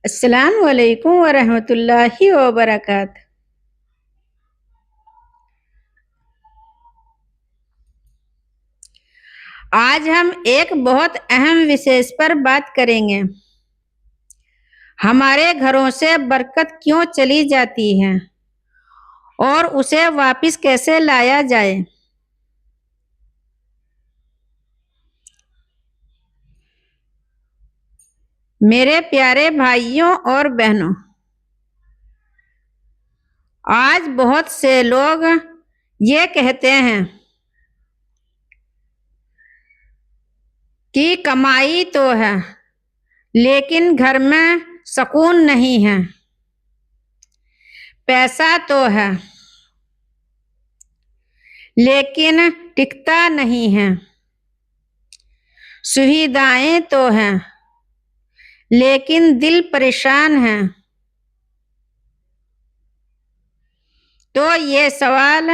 अस्सलाम वालेकुम वरहमतुल्लाहि वबरकात। आज हम एक बहुत अहम विषय पर बात करेंगे। हमारे घरों से बरकत क्यों चली जाती है और उसे वापस कैसे लाया जाए। मेरे प्यारे भाइयों और बहनों, आज बहुत से लोग ये कहते हैं कि कमाई तो है लेकिन घर में सुकून नहीं है। पैसा तो है लेकिन टिकता नहीं है। सुविधाएं तो हैं लेकिन दिल परेशान है। तो ये सवाल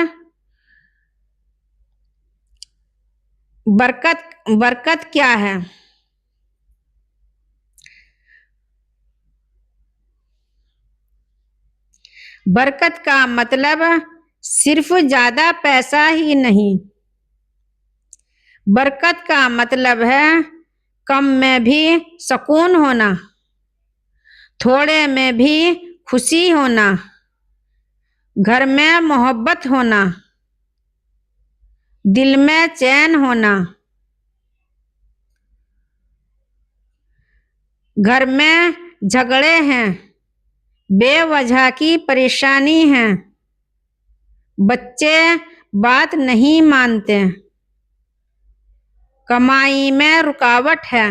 बरकत क्या है। बरकत का मतलब सिर्फ ज्यादा पैसा ही नहीं। बरकत का मतलब है कम में भी सुकून होना, थोड़े में भी खुशी होना, घर में मोहब्बत होना, दिल में चैन होना। घर में झगड़े हैं, बेवजह की परेशानी है, बच्चे बात नहीं मानते, कमाई में रुकावट है।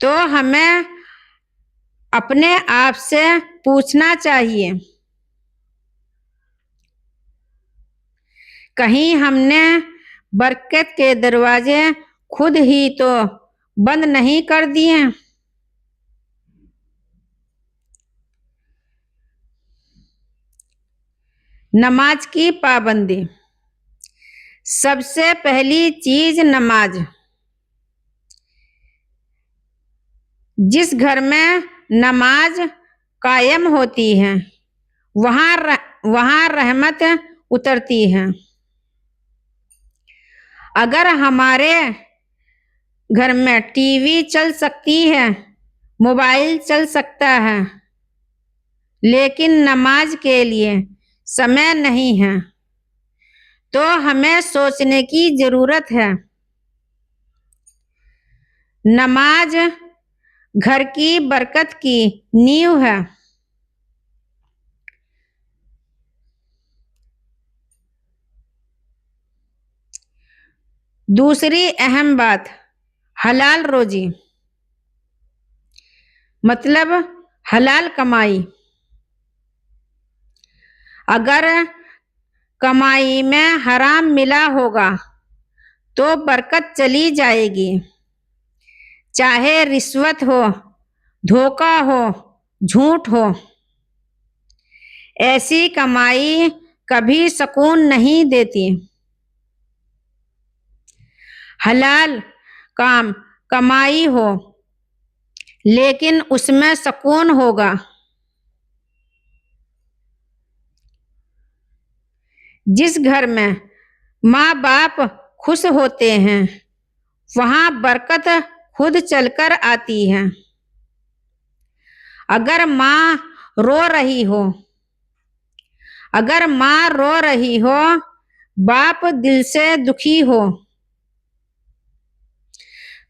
तो हमें अपने आप से पूछना चाहिए, कहीं हमने बरकत के दरवाजे खुद ही तो बंद नहीं कर दिए। नमाज की पाबंदी। सबसे पहली चीज नमाज। जिस घर में नमाज कायम होती है वहाँ रहमत उतरती है। अगर हमारे घर में टीवी चल सकती है, मोबाइल चल सकता है, लेकिन नमाज के लिए समय नहीं है, तो हमें सोचने की जरूरत है। नमाज घर की बरकत की नींव है। दूसरी अहम बात, हलाल रोजी मतलब हलाल कमाई। अगर कमाई में हराम मिला होगा तो बरकत चली जाएगी। चाहे रिश्वत हो, धोखा हो, झूठ हो, ऐसी कमाई कभी सुकून नहीं देती। हलाल काम कमाई हो लेकिन उसमें सुकून होगा। जिस घर में माँ बाप खुश होते हैं वहाँ बरकत खुद चलकर आती है। अगर माँ रो रही हो, बाप दिल से दुखी हो,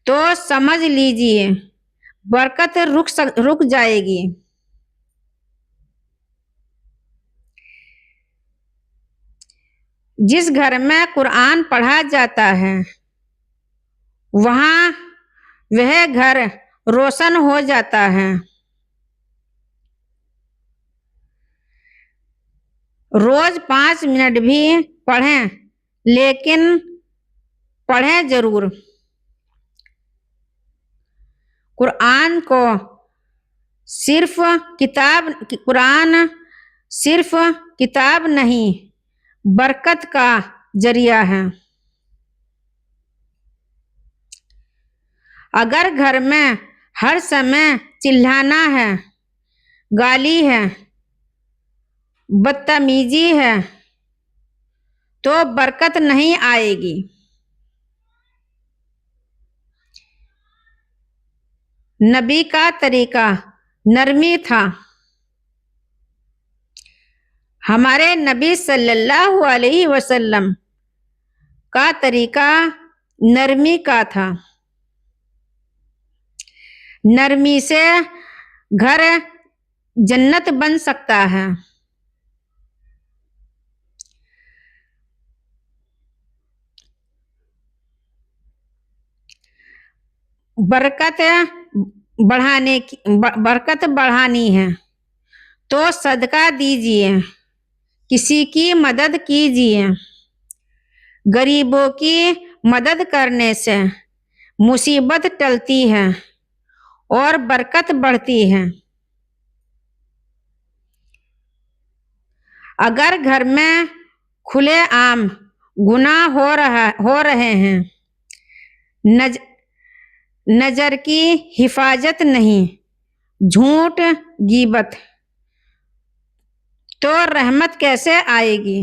तो समझ लीजिए बरकत रुक जाएगी। जिस घर में कुरान पढ़ा जाता है वहाँ वह घर रोशन हो जाता है। रोज 5 मिनट भी पढ़ें, लेकिन पढ़ें जरूर। कुरान सिर्फ किताब नहीं, बरकत का जरिया है। अगर घर में हर समय चिल्लाना है, गाली है, बदतमीजी है, तो बरकत नहीं आएगी। नबी का तरीका नरमी था। हमारे नबी सल्लल्लाहु अलैहि वसल्लम का तरीका नरमी का था। नरमी से घर जन्नत बन सकता है। बरकत बढ़ानी है तो सदका दीजिए, किसी की मदद कीजिए। गरीबों की मदद करने से मुसीबत टलती है और बरकत बढ़ती है। अगर घर में खुलेआम गुनाह हो रहे हैं, नजर की हिफाजत नहीं, झूठ, गीबत, तो रहमत कैसे आएगी।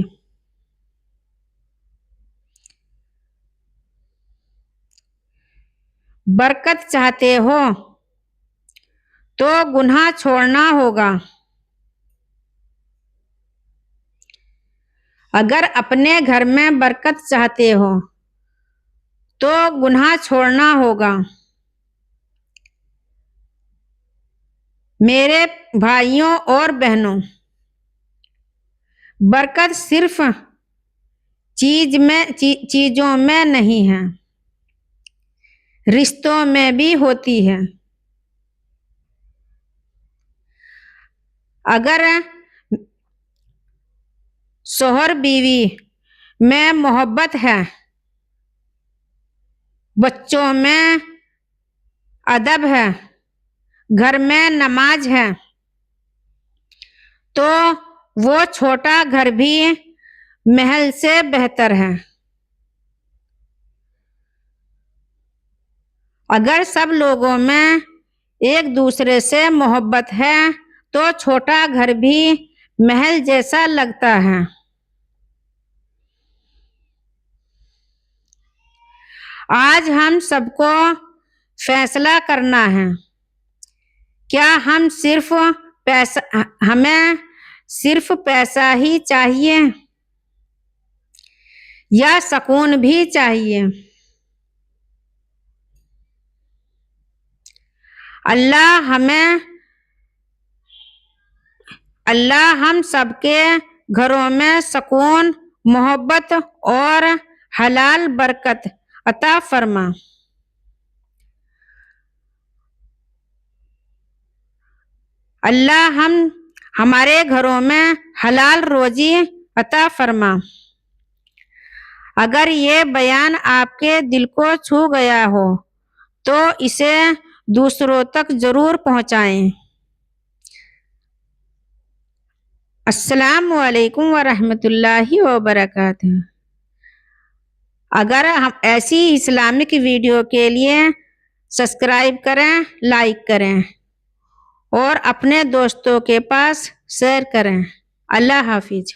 बरकत चाहते हो तो गुनाह छोड़ना होगा। अगर अपने घर में बरकत चाहते हो तो गुनाह छोड़ना होगा। मेरे भाइयों और बहनों, बरकत सिर्फ चीजों में नहीं है, रिश्तों में भी होती है। अगर शौहर बीवी में मोहब्बत है, बच्चों में अदब है, घर में नमाज है, तो वो छोटा घर भी महल से बेहतर है। अगर सब लोगों में एक दूसरे से मोहब्बत है तो छोटा घर भी महल जैसा लगता है। आज हम सबको फैसला करना है, क्या हमें सिर्फ पैसा ही चाहिए या सुकून भी चाहिए। अल्लाह हम सबके घरों में सुकून, मोहब्बत और हलाल बरकत अता फरमा। अल्लाह हमारे घरों में हलाल रोजी अता फरमा। अगर ये बयान आपके दिल को छू गया हो तो इसे दूसरों तक जरूर पहुंचाएं। अस्सलामु अलैकुम व रहमतुल्लाहि व बरकातुहू। अगर हम ऐसी इस्लामिक वीडियो के लिए सब्सक्राइब करें, लाइक करें और अपने दोस्तों के पास शेयर करें। अल्लाह हाफिज।